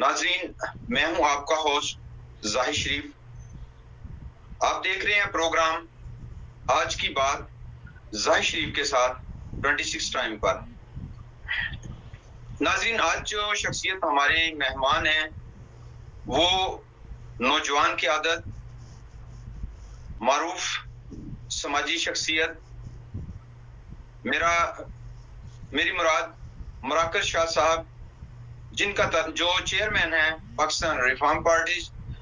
ناظرین، میں ہوں آپ کا ہوسٹ ظاہر شریف. آپ دیکھ رہے ہیں پروگرام آج کی بات ظاہر شریف کے ساتھ 26 ٹائم پر. ناظرین، آج جو شخصیت ہمارے مہمان ہیں وہ نوجوان قیادت، معروف سماجی شخصیت، میری مراد مراکز شاہ صاحب، جن کا جو چیئرمین ہیں پاکستان ریفارم پارٹی.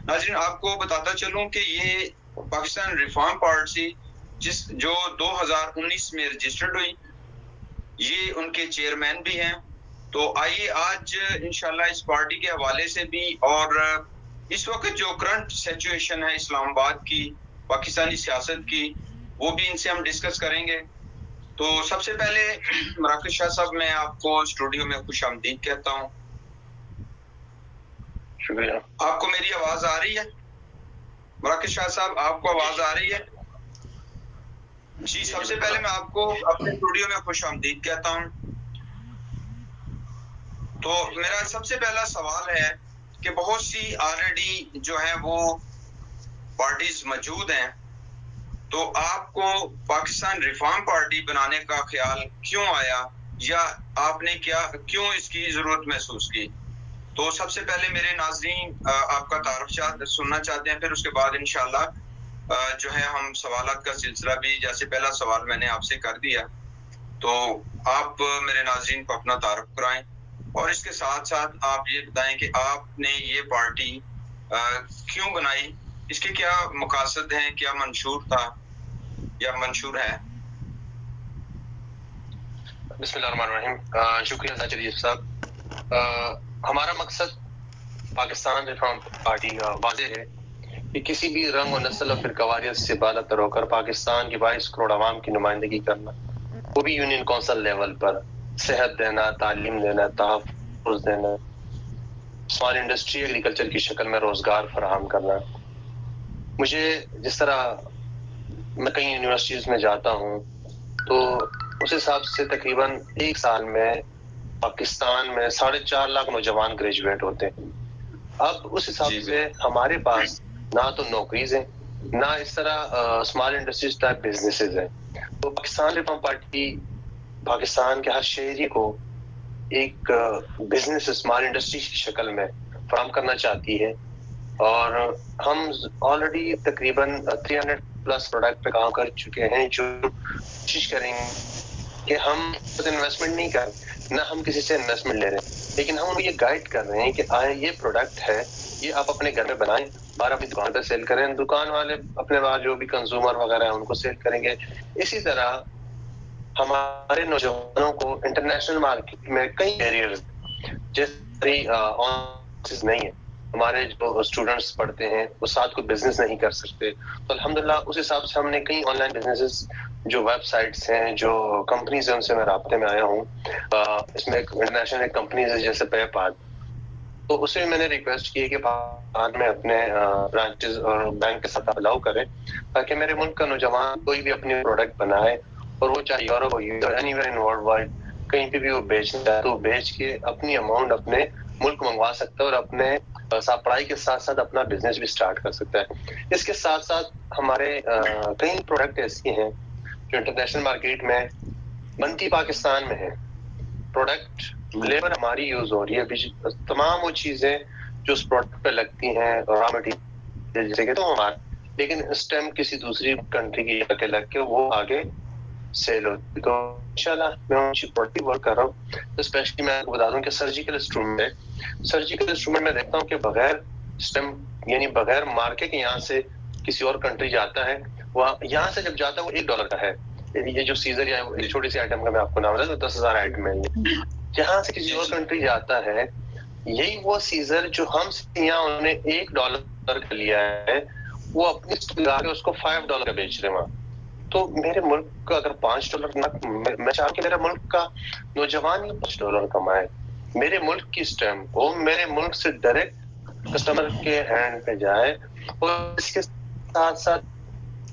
ناظرین، آپ کو بتاتا چلوں کہ یہ پاکستان ریفارم پارٹی جو 2019 میں رجسٹرڈ ہوئی، یہ ان کے چیئرمین بھی ہیں. تو آئیے آج انشاءاللہ اس پارٹی کے حوالے سے بھی اور اس وقت جو کرنٹ سچویشن ہے اسلام آباد کی، پاکستانی سیاست کی، وہ بھی ان سے ہم ڈسکس کریں گے. تو سب سے پہلے مراکز شاہ صاحب، میں آپ کو اسٹوڈیو میں خوش آمدید کہتا ہوں. شکریہ. آپ کو میری آواز آ رہی ہے؟ مراکز شاہ صاحب، آپ کو آواز آ رہی ہے؟ جی، سب سے پہلے میں آپ کو اپنے اسٹوڈیو میں خوش آمدید کہتا ہوں. تو میرا سب سے پہلا سوال ہے کہ بہت سی آلریڈی جو ہے وہ پارٹیز موجود ہیں، تو آپ کو پاکستان ریفارم پارٹی بنانے کا خیال کیوں آیا، یا آپ نے کیوں اس کی ضرورت محسوس کی؟ تو سب سے پہلے میرے ناظرین آپ کا تعارف سننا چاہتے ہیں، پھر اس کے بعد انشاءاللہ جو ہے ہم سوالات کا سلسلہ بھی، جیسے پہلا سوال میں نے آپ سے کر دیا، تو آپ میرے ناظرین کو اپنا تعارف کرائیں، اور اس کے ساتھ ساتھ آپ یہ بتائیں کہ آپ نے یہ پارٹی کیوں بنائی، اس کے کیا مقاصد ہیں، کیا منشور تھا یا منشور ہے؟ بسم اللہ الرحمن الرحیم. شکریہ ظاہر شریف صاحب. ہمارا مقصد پاکستان ریفارم پارٹی کا واضح ہے کہ کسی بھی رنگ و نسل اور فرقواریت سے بالا تر ہو کر پاکستان کے 22 کروڑ عوام کی نمائندگی کرنا، وہ بھی یونین کونسل لیول پر، صحت دینا، تعلیم دینا، تحفظ دینا، اسمال انڈسٹری ایگریکلچر کی شکل میں روزگار فراہم کرنا. مجھے جس طرح میں کئی یونیورسٹیز میں جاتا ہوں تو اس حساب سے تقریباً ایک سال میں پاکستان میں 4.5 لاکھ نوجوان گریجویٹ ہوتے ہیں. اب اس حساب سے ہمارے پاس نہ تو نوکریز ہیں، نہ اس طرح اسمال انڈسٹریز ٹائپ بزنسز ہیں. تو پاکستان ریفارم پارٹی پاکستان کے ہر شہری کو ایک بزنس اسمال انڈسٹری کی شکل میں فراہم کرنا چاہتی ہے، اور ہم آلریڈی تقریباً 300 پلس پروڈکٹ پہ کام کر چکے ہیں، جو کوشش کریں گے کہ ہم انویسٹمنٹ نہیں کر، نہ ہم کسی سے انویسٹمنٹ لے رہے ہیں، لیکن ہم یہ گائیڈ کر رہے ہیں کہ یہ پروڈکٹ ہے، یہ آپ اپنے گھر میں بنائیں، باہر اپنی دکان پہ سیل کریں، دکان والے اپنے باہر جو بھی کنزیومر وغیرہ ہیں ان کو سیل کریں گے. اسی طرح ہمارے نوجوانوں کو انٹرنیشنل مارکیٹ میں کئی بیریئرز جیسے نہیں ہے. ہمارے جو اسٹوڈنٹس پڑھتے ہیں وہ ساتھ کوئی بزنس نہیں کر سکتے، تو الحمدللہ اس حساب سے ہم نے کئی آن لائن بزنسز، جو ویب سائٹس ہیں، جو کمپنیز ہیں، ان سے میں رابطے میں آیا ہوں. اس میں انٹرنیشنل ایک کمپنیز ہے جیسے پے پال، تو اس میں میں نے ریکویسٹ کی ہے کہ پاکستان میں اپنے برانچز اور بینک کے ساتھ الاؤ کریں، تاکہ میرے ملک کا نوجوان کوئی بھی اپنی پروڈکٹ بنائے، اور وہ چاہے یورپ ہو یا anywhere in worldwide, کہیں پہ بھی وہ بیچنا چاہے تو بیچ کے اپنی اماؤنٹ اپنے ملک منگوا سکتا ہے، اور اپنے پڑھائی کے ساتھ ساتھ اپنا بزنس بھی سٹارٹ کر سکتا ہے. اس کے ساتھ ساتھ ہمارے کئی پروڈکٹ ایسی ہیں جو انٹرنیشنل مارکیٹ میں بنتی پاکستان میں ہے. پروڈکٹ لیبر ہماری یوز ہو رہی ہے، تمام وہ چیزیں جو اس پروڈکٹ پہ لگتی ہیں، را مٹیریل جیسے کہ تو ہمارا، لیکن اسٹیم کسی دوسری کنٹری کی جا کے لگ کے وہ آگے سیل ہوتی. تو انشاءاللہ میں اونچی پروڈکٹ ورک کر رہا ہوں. اسپیشلی میں آپ کو بتا دوں کہ سرجیکل انسٹرومنٹ میں دیکھتا ہوں کہ بغیر اسٹیم، یعنی بغیر مارکے کے یہاں سے کسی اور کنٹری جاتا ہے، وہ یہاں سے جب جاتا ہے وہ $1 کا ہے. یہ جو سیزر یا چھوٹی سی آئٹم کا میں آپ کو نام بتا دوں، 10,000 آئٹم ہے. جہاں سے کسی اور کنٹری جاتا ہے، یہی وہ سیزر جو ہم سے یہاں انہوں نے $1 کا لیا ہے، وہ اپنی لگا کے اس کو $5 کا بیچ رہے وہاں. تو میرے ملک کا اگر $5 میں چاہوں کہ میرا ملک کا نوجوان ہی $5 کمائے، میرے ملک کی اسٹیمپ ہو میرے ملک سے ڈائریکٹ کسٹمر کے ہینڈ پہ جائے، اور اس کے ساتھ ساتھ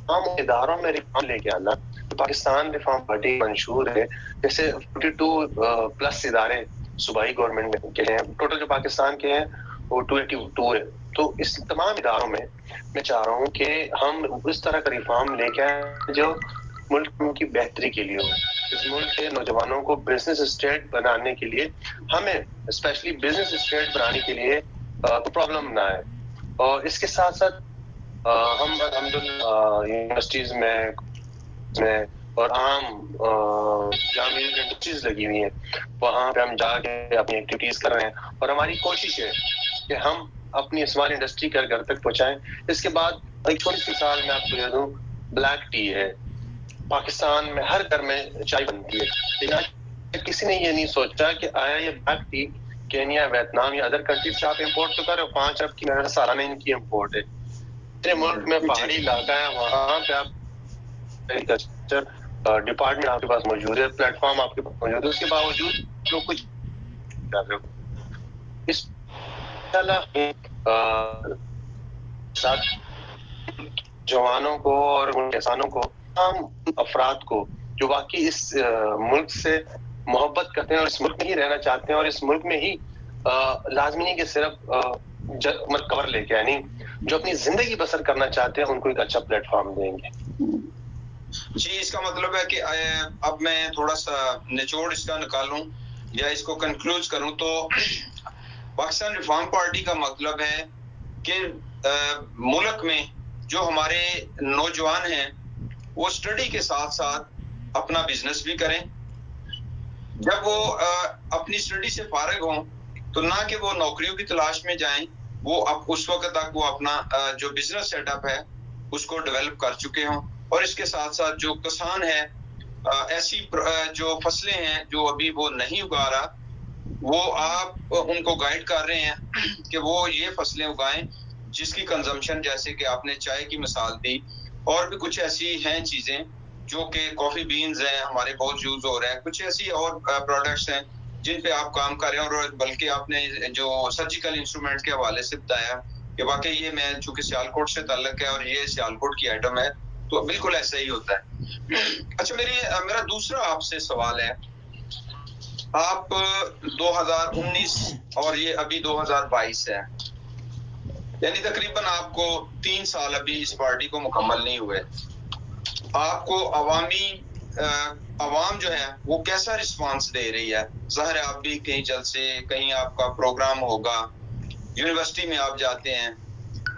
تمام اداروں میں ریفارم لے کے آنا. پاکستان ریفارم پارٹی منشور ہے، جیسے 42 پلس ادارے صوبائی گورنمنٹ کے ہیں. ٹوٹل جو پاکستان کے ہیں وہ 282 ہے. تو اس تمام اداروں میں میں چاہ رہا ہوں کہ ہم اس طرح کا ریفارم لے کے آئیں جو ملک کی بہتری کے لیے ہو. اس ملک کے نوجوانوں کو بزنس اسٹیٹ بنانے کے لیے, ہمیں اسپیشلی بزنس اسٹیٹ بنانے کے لیے پرابلم نہ آئے. اور اس کے ساتھ ساتھ ہم الحمدللہ یونیورسٹیز میں اور عام جامع انڈسٹریز لگی ہوئی ہیں, وہاں پہ ہم جا کے اپنی ایکٹیویٹیز کر رہے ہیں. اور ہماری کوشش ہے کہ ہم اپنی اسمال انڈسٹری گھر تک پہنچائیں. اس کے بعد ایک چھوٹی سی مثال میں آپ کو دے دوں, بلیک ٹی ہے. پاکستان میں ہر گھر میں چائے بنتی ہے, لیکن کسی نے یہ نہیں سوچا کہ آیا یہ بلیک ٹی کینیا, ویتنام یا ادر کنٹریز سے آپ امپورٹ تو کر رہے ہو, 5 ارب کی سالانہ ان کی امپورٹ ہے. اتنے ملک میں پہاڑی علاقہ ہے, وہاں پہ آپ ایگریکلچر ڈپارٹمنٹ آپ کے پاس موجود ہے, پلیٹ فارم آپ کے پاس موجود ہے, اس کے باوجود لوگ کچھ کر رہے ہو. اس جوانوں کو اور ان کسانوں کو, عام افراد کو جو واقعی اس ملک سے محبت کرتے ہیں اور اس ملک میں ہی رہنا چاہتے ہیں اور اس ملک میں ہی لازمی نہیں کہ صرف کور لے کے, یعنی جو اپنی زندگی بسر کرنا چاہتے ہیں ان کو ایک اچھا پلیٹ فارم دیں گے. جی, اس کا مطلب ہے کہ اب میں تھوڑا سا نچوڑ اس کا نکالوں یا اس کو کنکلوز کروں تو پاکستان ریفارم پارٹی کا مطلب ہے کہ ملک میں جو ہمارے نوجوان ہیں وہ اسٹڈی کے ساتھ ساتھ اپنا بزنس بھی کریں. جب وہ اپنی اسٹڈی سے فارغ ہوں تو نہ کہ وہ نوکریوں کی تلاش میں جائیں, وہ اب اس وقت تک وہ اپنا جو بزنس سیٹ اپ ہے اس کو ڈیولپ کر چکے ہوں. اور اس کے ساتھ ساتھ جو کسان ہے, ایسی جو فصلیں ہیں جو ابھی وہ نہیں اگا رہا, وہ آپ ان کو گائیڈ کر رہے ہیں کہ وہ یہ فصلیں اگائیں جس کی کنزمپشن, جیسے کہ آپ نے چائے کی مثال دی, اور بھی کچھ ایسی ہیں چیزیں جو کہ کافی بینز ہیں ہمارے بہت یوز ہو رہے ہیں, کچھ ایسی اور پروڈکٹس ہیں جن پہ آپ کام کر رہے ہیں. اور بلکہ آپ نے جو سرجیکل انسٹرومنٹ کے حوالے سے بتایا کہ واقعی یہ میں چونکہ سیالکوٹ سے تعلق ہے اور یہ سیالکوٹ کی آئٹم ہے, تو بالکل ایسا ہی ہوتا ہے. اچھا, میرا دوسرا آپ سے سوال ہے, آپ 2019 اور یہ ابھی 2022 ہے, یعنی تقریباً آپ کو 3 سال ابھی اس پارٹی کو مکمل نہیں ہوئے. آپ کو عوام جو ہے وہ کیسا رسپانس دے رہی ہے؟ ظاہر ہے آپ بھی کہیں جلسے, کہیں آپ کا پروگرام ہوگا, یونیورسٹی میں آپ جاتے ہیں,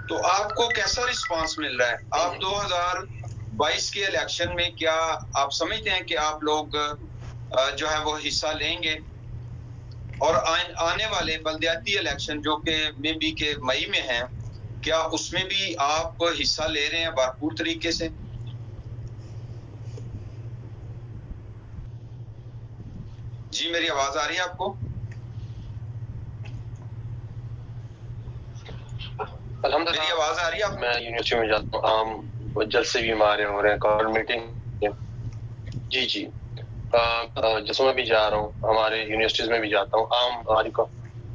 تو آپ کو کیسا رسپانس مل رہا ہے؟ آپ 2022 کے الیکشن میں کیا آپ سمجھتے ہیں کہ آپ لوگ جو ہے وہ حصہ لیں گے؟ اور آنے والے بلدیاتی الیکشن جو کہ مے بی کے مئی میں ہیں, کیا اس میں بھی آپ حصہ لے رہے ہیں بھرپور طریقے سے؟ جی, میری آواز آ رہی ہے آپ کو؟ الحمدللہ میری آواز آ رہی ہے آپ کو؟ میں یونیورسٹی میں جاتا ہوں, عام جلسے بھی ہمارے ہو رہے ہیں, کار میٹنگ. جی جلسوں میں بھی جا رہا ہوں, ہمارے یونیورسٹیز میں بھی جاتا ہوں, عام ہماری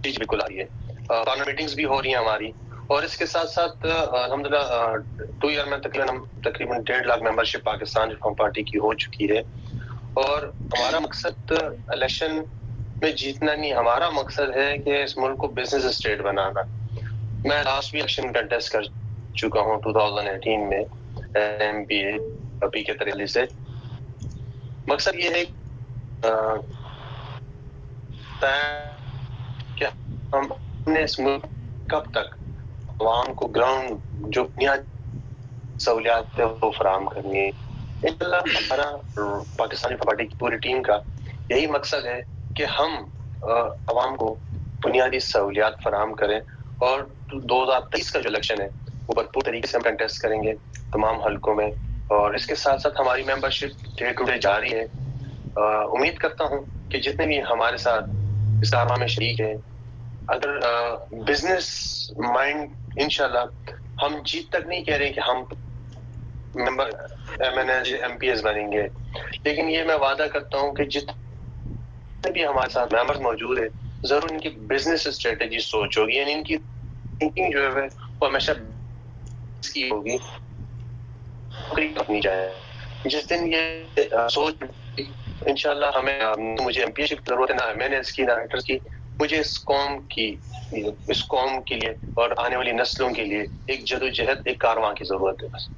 جی بالکل آ رہی ہے, کار میٹنگز بھی ہو رہی ہیں ہماری. اور اس کے ساتھ ساتھ الحمدللہ 2 ایئر میں تقریباً 1.5 lakh membership Pakistan reform party کی ہو چکی ہے. اور ہمارا مقصد الیکشن میں جیتنا نہیں, ہمارا مقصد ہے کہ اس ملک کو بزنس اسٹیٹ بنانا. میں لاسٹ بھی الیکشن کنٹیسٹ کر چکا ہوں 2018 میں MP کے طریقے سے. مقصد یہ ہے کہ ہم اپنے اس ملک کب تک عوام کو گراؤنڈ جو بنیادی سہولیات ہے وہ فراہم کرنی ہے. انشاءاللہ ہمارا پاکستانی پارٹی کی پوری ٹیم کا یہی مقصد ہے کہ ہم عوام کو بنیادی سہولیات فراہم کریں, اور 2023 کا جو الیکشن ہے وہ بھرپور طریقے سے ہم کنٹیسٹ کریں گے تمام حلقوں میں. اور اس کے ساتھ ساتھ ہماری ممبرشپ ڈے ٹو ڈے جاری ہے. امید کرتا ہوں کہ جتنے بھی ہمارے ساتھ اس کارواں میں شریک ہیں, اگر بزنس مائنڈ, انشاءاللہ ہم جیت تک نہیں کہہ رہے کہ ہم ممبر MPs بنیں گے, لیکن یہ میں وعدہ کرتا ہوں کہ جتنے بھی ہمارے ساتھ ممبرز موجود ہیں ضرور ان کی بزنس اسٹریٹجی سوچ ہوگی, یعنی ان کی تھنکنگ جو ہے وہ ہمیشہ کی ہوگی اپنی جائے. جس دن یہ سوچ انشاءاللہ ہمیں مجھے MP شپ کی ضرورت ہے, نہ MNS کی, نہ ریٹرز کی, مجھے اس قوم کی اس قوم کے لیے اور آنے والی نسلوں کے لیے ایک جدوجہد، ایک کارواں کی ضرورت ہے بس.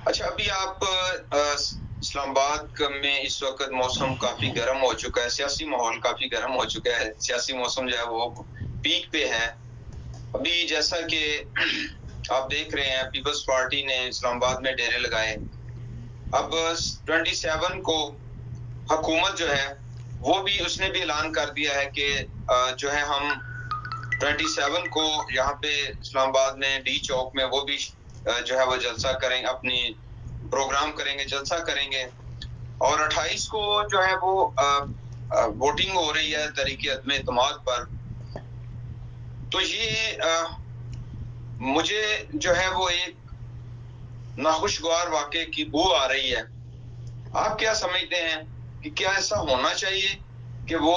اچھا، ابھی آپ اسلام آباد میں اس وقت موسم کافی گرم ہو چکا ہے، سیاسی ماحول کافی گرم ہو چکا ہے، سیاسی موسم جو ہے وہ پیک پہ ہے. ابھی جیسا کہ آپ دیکھ رہے ہیں پیپلز پارٹی نے اسلام آباد میں ڈیرے لگائے. اب 27 کو حکومت جو ہے وہ بھی، اس نے بھی اعلان کر دیا ہے کہ جو ہے ہم 27 کو یہاں پہ اسلام آباد میں ڈی چوک میں وہ بھی جو ہے وہ جلسہ کریں، اپنی پروگرام کریں گے، جلسہ کریں گے. اور 28 کو جو ہے وہ ووٹنگ ہو رہی ہے تحریک عدم اعتماد پر. تو یہ مجھے جو ہے وہ ایک ناخوشگوار واقعے کی بو آ رہی ہے. آپ کیا سمجھتے ہیں کہ کیا ایسا ہونا چاہیے کہ وہ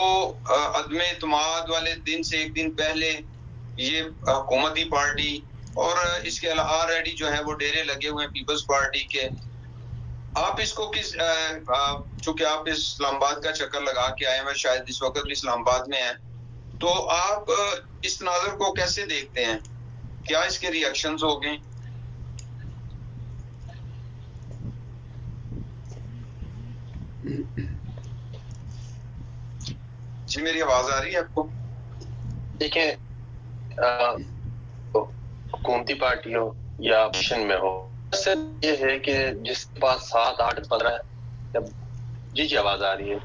عدم اعتماد والے دن سے ایک دن پہلے یہ حکومتی پارٹی اور اس کے علاوہ آلریڈی جو ہے وہ ڈیرے لگے ہوئے ہیں پیپلز پارٹی کے، آپ اس کو کس چونکہ آپ اسلام آباد کا چکر لگا کے آئے ہیں، شاید اس وقت بھی اسلام آباد میں ہیں، تو آپ اس تناظر کو کیسے دیکھتے ہیں؟ کیا اس کے ری ایکشنز ہو گئے؟ جی میری آواز آ رہی ہے آپ کو؟ دیکھیں، حکومتی پارٹی ہو یا اپوزیشن میں ہو، صرف یہ ہے کہ جس کے پاس 7، 8، 15 جی آواز آ رہی ہے.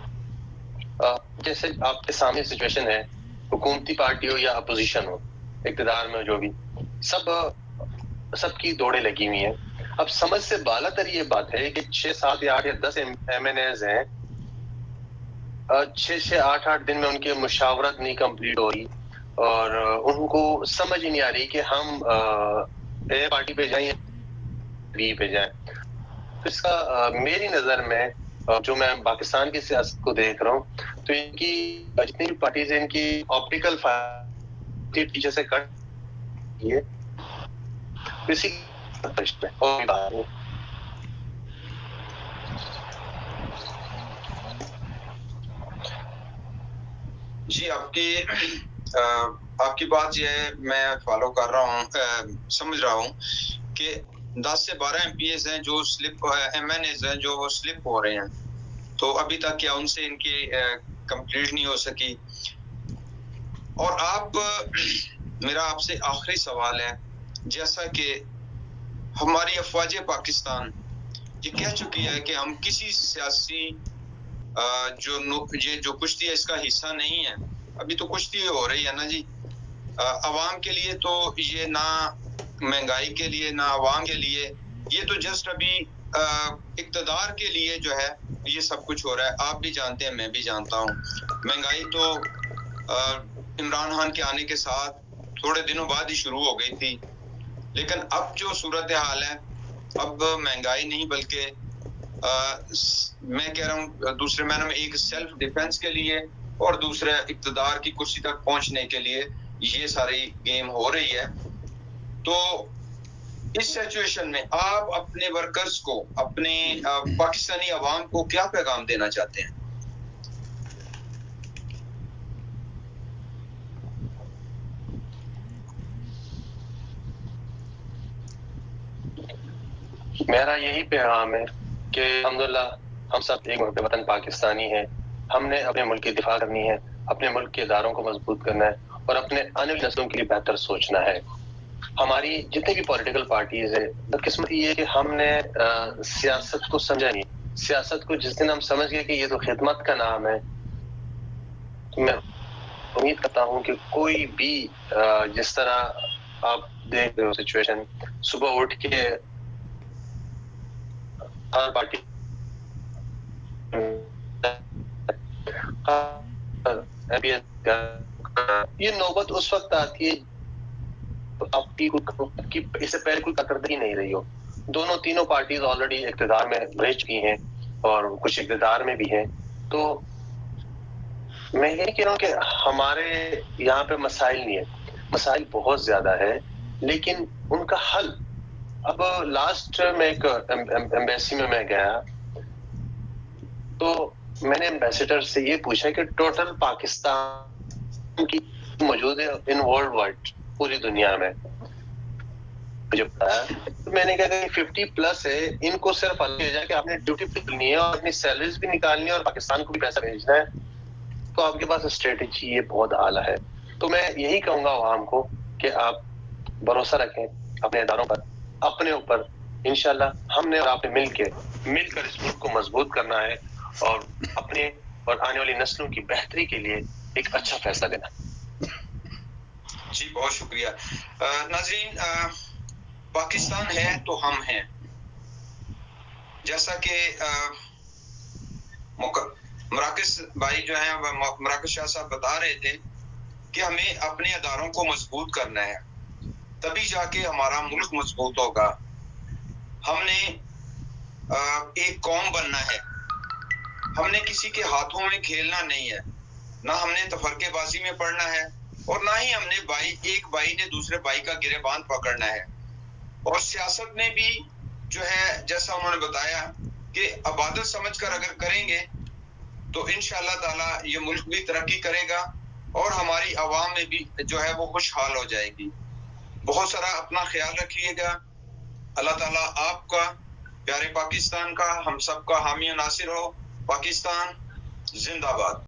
جیسے آپ کے سامنے سچویشن ہے، حکومتی پارٹی ہو یا اپوزیشن ہو، اقتدار میں ہو، جو بھی، سب کی دوڑیں لگی ہوئی ہیں. اب سمجھ سے بالا تر یہ بات ہے کہ 6، 7 یا 8 یا 10 ایم این ایز ہیں، 6، 8 دن میں ان کی مشاورت نہیں کمپلیٹ ہو رہی اور ان کو سمجھ ہی نہیں آ رہی کہ ہم اے پارٹی پہ جائیں یا بی پہ جائیں. اس کا میری نظر میں جو میں پاکستان کی سیاست کو دیکھ رہا ہوں، تو ان کی جتنی بھی پارٹیز ہیں، ان کی آپٹیکل پیچھے سے کٹ ہے اسی جی آپ کی بات یہ ہے، میں فالو کر رہا ہوں، سمجھ رہا ہوں کہ 10 سے 12 ایم پی ایز ہیں جو ایم این ایز ہیں جو وہ سلپ ہو رہے ہیں، تو ابھی تک کیا ان سے ان کی کمپلیٹ نہیں ہو سکی. اور میرا آپ سے آخری سوال ہے، جیسا کہ ہماری افواج پاکستان یہ کہہ چکی ہے کہ ہم کسی سیاسی جو کشتی ہے اس کا حصہ نہیں ہے. ابھی تو کشتی ہو رہی ہے نا جی، عوام کے لیے تو یہ نہ مہنگائی کے لیے نہ عوام کے لیے، یہ تو جسٹ ابھی اقتدار کے لیے جو ہے یہ سب کچھ ہو رہا ہے. آپ بھی جانتے ہیں، میں بھی جانتا ہوں، مہنگائی تو عمران خان کے آنے کے ساتھ تھوڑے دنوں بعد ہی شروع ہو گئی تھی، لیکن اب جو صورتحال ہے، اب مہنگائی نہیں بلکہ میں کہہ رہا ہوں دوسرے معنی میں ایک سیلف ڈیفenس کے لیے اور دوسرے اقتدار کی کرسی تک پہنچنے کے لیے یہ ساری گیم ہو رہی ہے. تو اس سچویشن میں آپ اپنے ورکرز کو، اپنے پاکستانی عوام کو کیا پیغام دینا چاہتے ہیں؟ میرا یہی پیغام ہے کہ الحمدللہ ہم سب ایک وطن پاکستانی ہیں. ہم نے اپنے ملک کی دفاع کرنی ہے، اپنے ملک کے اداروں کو مضبوط کرنا ہے اور اپنے آنے والی نسلوں کے لیے بہتر سوچنا ہے. ہماری جتنی بھی پولیٹیکل پارٹیز ہیں، بدقسمتی یہ ہے کہ ہم نے سیاست کو سمجھا نہیں. سیاست کو جس دن ہم سمجھ گئے کہ یہ تو خدمت کا نام ہے، تو میں امید کرتا ہوں کہ کوئی بھی جس طرح آپ دیکھ رہے ہو سچویشن، صبح اٹھ کے ہر پارٹی یہ نوبت اس وقت آتی ہے آپ کی اس سے پہلے کوئی کارکردگی نہیں رہی ہو. دونوں تینوں پارٹیز آلریڈی اقتدار میں رہ چکی ہیں اور کچھ اقتدار میں بھی ہیں. تو میں یہ کہہ رہا ہوں کہ ہمارے یہاں پہ مسائل نہیں ہے، مسائل بہت زیادہ ہے، لیکن ان کا حل. اب لاسٹ میں ایک ایمبیسی میں گیا تو میں نے ایمبیسیڈر سے یہ پوچھا کہ ٹوٹل پاکستان کی موجود ہے ان ورلڈ وائڈ پوری دنیا میں. مجھے پتا ہے تو میں نے کہا کہ 50+ ہے, ان کو صرف اللہ جائے کہ آپ نے ڈیوٹی پہ کرنی ہے اور اپنی سیلریز بھی نکالنی ہے اور پاکستان کو بھی پیسہ بھیجنا ہے, تو آپ کے پاس اسٹریٹجی یہ بہت اعلیٰ ہے. تو میں یہی کہوں گا عوام کو کہ آپ بھروسہ رکھیں اپنے اداروں پر, اپنے اوپر. انشاءاللہ ہم نے اور آپ نے مل کر اس ملک کو مضبوط کرنا ہے اور اپنے اور آنے والی نسلوں کی بہتری کے لیے ایک اچھا فیصلہ لینا. جی بہت شکریہ. ناظرین, پاکستان ہے تو ہم ہیں. جیسا کہ مراکز بھائی جو ہیں, مراکز شاہ صاحب بتا رہے تھے کہ ہمیں اپنے اداروں کو مضبوط کرنا ہے, تبھی جا کے ہمارا ملک مضبوط ہوگا. ہم نے ایک قوم بننا ہے, ہم نے کسی کے ہاتھوں میں کھیلنا نہیں ہے, نہ ہم نے تفرقے بازی میں پڑنا ہے اور نہ ہی ہم نے ایک بھائی نے دوسرے بھائی کا گریبان پکڑنا ہے. اور سیاست میں بھی جو ہے جیسا انہوں نے بتایا کہ عبادت سمجھ کر اگر کریں گے تو انشاءاللہ تعالی یہ ملک بھی ترقی کرے گا اور ہماری عوام میں بھی جو ہے وہ خوشحال ہو جائے گی. بہت سارا اپنا خیال رکھیے گا. اللہ تعالیٰ آپ کا, پیارے پاکستان کا, ہم سب کا حامی و ناصر ہو. پاکستان زندہ باد.